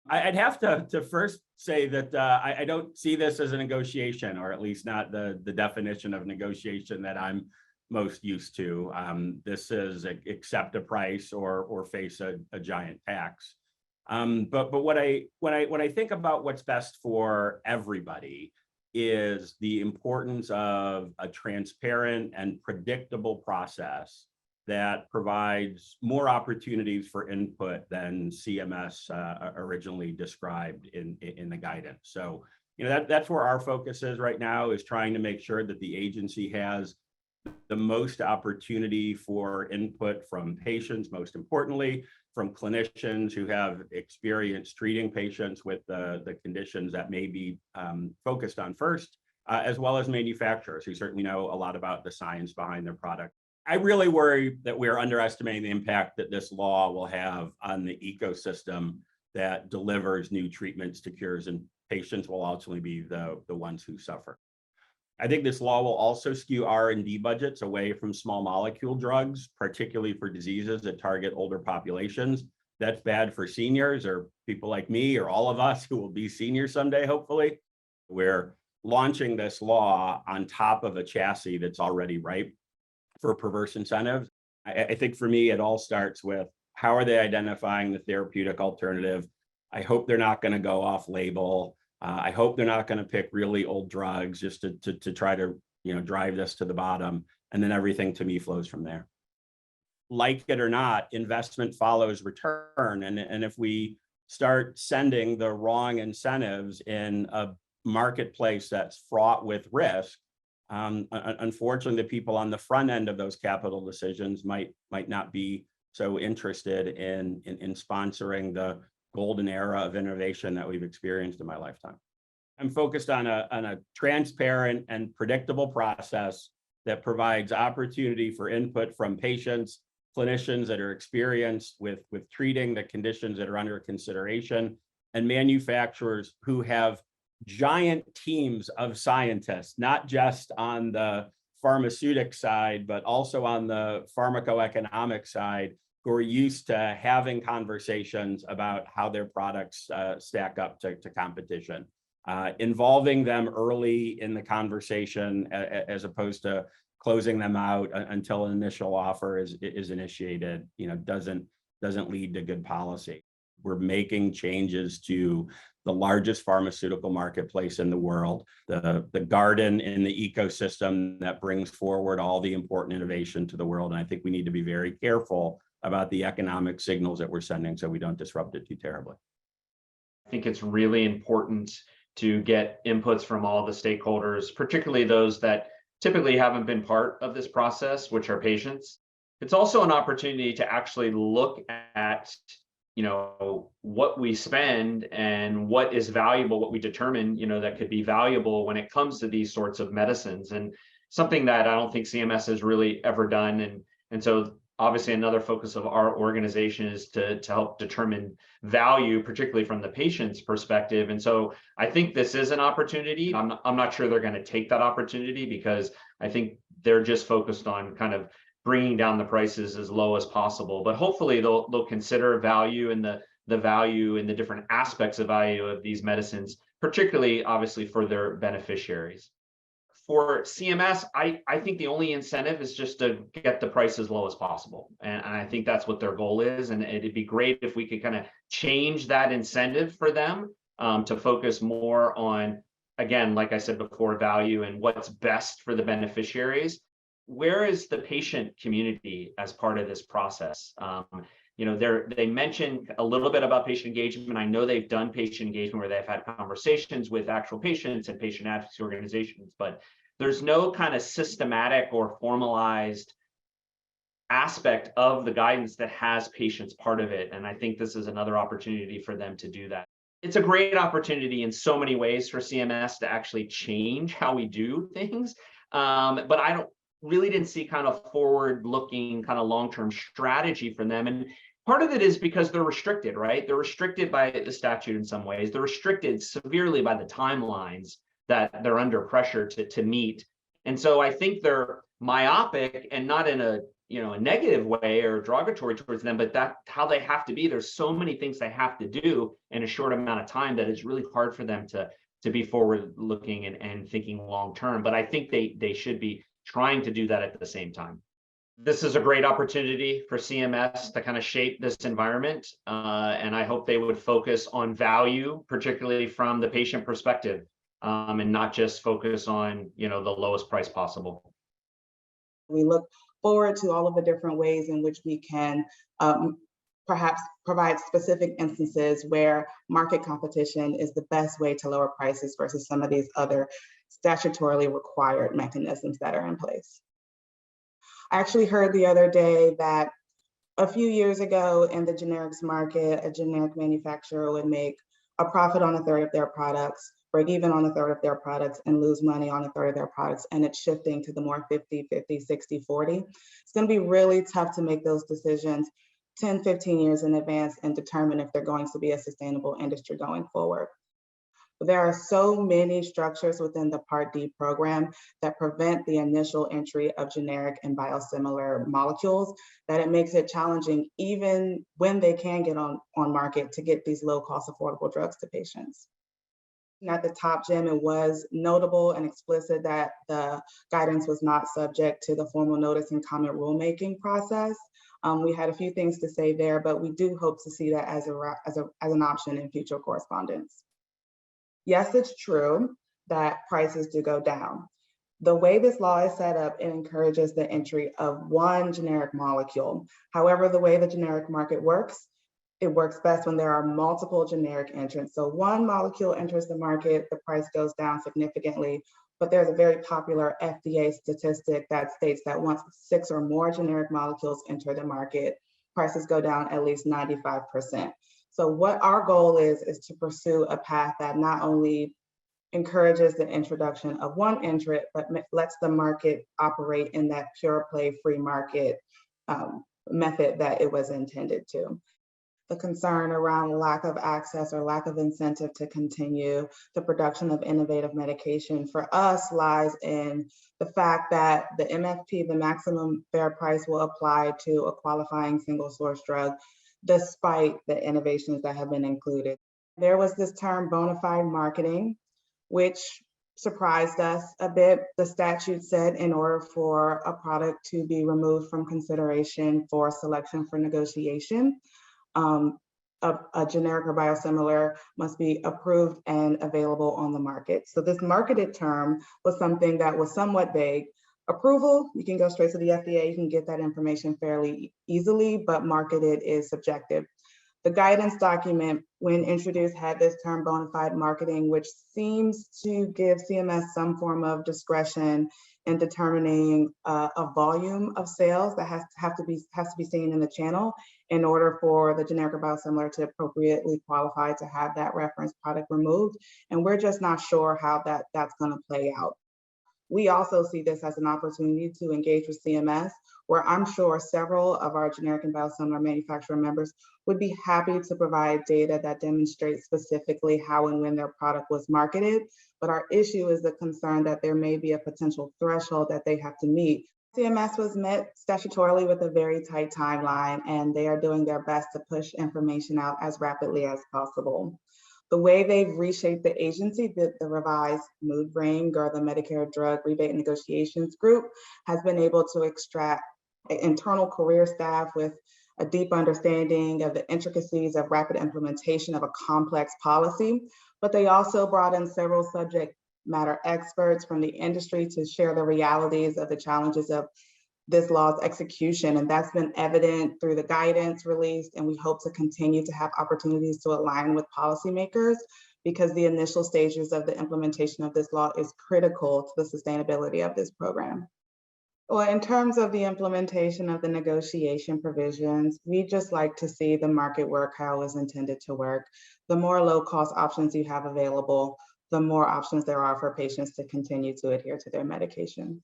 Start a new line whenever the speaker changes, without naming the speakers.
I'd have to first say that I don't see this as a negotiation, or at least not the definition of negotiation that I'm most used to. This is accept a price or face a giant tax. But when I think about what's best for everybody is the importance of a transparent and predictable process that provides more opportunities for input than CMS originally described in the guidance. So, that's where our focus is right now, is trying to make sure that the agency has the most opportunity for input from patients, most importantly, from clinicians who have experience treating patients with the conditions that may be focused on first, as well as manufacturers who certainly know a lot about the science behind their product. I really worry that we're underestimating the impact that this law will have on the ecosystem that delivers new treatments to cures, and patients will ultimately be the ones who suffer. I think this law will also skew R&D budgets away from small molecule drugs, particularly for diseases that target older populations. That's bad for seniors or people like me or all of us who will be seniors someday, hopefully. We're launching this law on top of a chassis that's already ripe for perverse incentives. I think for me, it all starts with how are they identifying the therapeutic alternative? I hope they're not going to go off label. I hope they're not going to pick really old drugs just to try to drive this to the bottom. And then everything to me flows from there. Like it or not, investment follows return. And if we start sending the wrong incentives in a marketplace that's fraught with risk, unfortunately, the people on the front end of those capital decisions might not be so interested in sponsoring the golden era of innovation that we've experienced in my lifetime. I'm focused on a transparent and predictable process that provides opportunity for input from patients, clinicians that are experienced with treating the conditions that are under consideration, and manufacturers who have giant teams of scientists, not just on the pharmaceutic side, but also on the pharmacoeconomic side, who are used to having conversations about how their products stack up to competition. Involving them early in the conversation as opposed to closing them out until an initial offer is initiated, doesn't lead to good policy. We're making changes to the largest pharmaceutical marketplace in the world, the garden in the ecosystem that brings forward all the important innovation to the world. And I think we need to be very careful about the economic signals that we're sending so we don't disrupt it too terribly.
I think it's really important to get inputs from all the stakeholders, particularly those that typically haven't been part of this process, which are patients. It's also an opportunity to actually look at what we spend and what is valuable, what we determine, that could be valuable when it comes to these sorts of medicines, and something that I don't think CMS has really ever done. And so obviously another focus of our organization is to help determine value, particularly from the patient's perspective. And so I think this is an opportunity. I'm not sure they're going to take that opportunity, because I think they're just focused on kind of bringing down the prices as low as possible. But hopefully they'll consider value and the value and the different aspects of value of these medicines, particularly obviously for their beneficiaries. For CMS, I think the only incentive is just to get the price as low as possible. And I think that's what their goal is. And it'd be great if we could kind of change that incentive for them to focus more on, again, like I said before, value and what's best for the beneficiaries. Where is the patient community as part of this process? They mentioned a little bit about patient engagement. I know they've done patient engagement where they've had conversations with actual patients and patient advocacy organizations, but there's no kind of systematic or formalized aspect of the guidance that has patients part of it. And I think this is another opportunity for them to do that. It's a great opportunity in so many ways for CMS to actually change how we do things. But I really didn't see kind of forward-looking kind of long-term strategy for them. And part of it is because they're restricted, right? They're restricted by the statute in some ways. They're restricted severely by the timelines that they're under pressure to meet. And so I think they're myopic, and not in a a negative way or derogatory towards them, but that's how they have to be. There's so many things they have to do in a short amount of time that it's really hard for them to be forward looking and thinking long term. But I think they should be trying to do that at the same time. This is a great opportunity for CMS to kind of shape this environment. And I hope they would focus on value, particularly from the patient perspective, and not just focus on, the lowest price possible.
We look forward to all of the different ways in which we can perhaps provide specific instances where market competition is the best way to lower prices versus some of these other statutorily required mechanisms that are in place. I actually heard the other day that a few years ago in the generics market, a generic manufacturer would make a profit on a third of their products, break even on a third of their products, and lose money on a third of their products. And it's shifting to the more 50, 50, 60, 40. It's going to be really tough to make those decisions 10, 15 years in advance and determine if they're going to be a sustainable industry going forward. There are so many structures within the Part D program that prevent the initial entry of generic and biosimilar molecules that it makes it challenging, even when they can get on market, to get these low-cost affordable drugs to patients. At the top, Jim, it was notable and explicit that the guidance was not subject to the formal notice and comment rulemaking process. We had a few things to say there, but we do hope to see that as an option in future correspondence. Yes, it's true that prices do go down. The way this law is set up, it encourages the entry of one generic molecule. However, the way the generic market works, it works best when there are multiple generic entrants. So one molecule enters the market, the price goes down significantly, but there's a very popular FDA statistic that states that once 6 or more generic molecules enter the market, prices go down at least 95%. So what our goal is to pursue a path that not only encourages the introduction of one entrant, but lets the market operate in that pure play free market method that it was intended to. The concern around lack of access or lack of incentive to continue the production of innovative medication for us lies in the fact that the MFP, the maximum fair price, will apply to a qualifying single source drug despite the innovations that have been included. There was this term bona fide marketing, which surprised us a bit. The statute said in order for a product to be removed from consideration for selection for negotiation, a generic or biosimilar must be approved and available on the market. So this marketed term was something that was somewhat vague. Approval, you can go straight to the FDA, you can get that information fairly easily, but marketed is subjective. The guidance document, when introduced, had this term bona fide marketing, which seems to give CMS some form of discretion in determining a volume of sales that has to be seen in the channel in order for the generic or biosimilar to appropriately qualify to have that reference product removed. And we're just not sure how that's going to play out. We also see this as an opportunity to engage with CMS, where I'm sure several of our generic and biosimilar manufacturer members would be happy to provide data that demonstrates specifically how and when their product was marketed. But our issue is the concern that there may be a potential threshold that they have to meet. CMS was met statutorily with a very tight timeline, and they are doing their best to push information out as rapidly as possible. The way they've reshaped the agency, the revised mood ring or the Medicare Drug Rebate Negotiations Group, has been able to extract internal career staff with a deep understanding of the intricacies of rapid implementation of a complex policy. But they also brought in several subject matter experts from the industry to share the realities of the challenges of this law's execution. And that's been evident through the guidance released. And we hope to continue to have opportunities to align with policymakers, because the initial stages of the implementation of this law is critical to the sustainability of this program. Well, in terms of the implementation of the negotiation provisions, we just like to see the market work how it was intended to work. The more low-cost options you have available, the more options there are for patients to continue to adhere to their medications.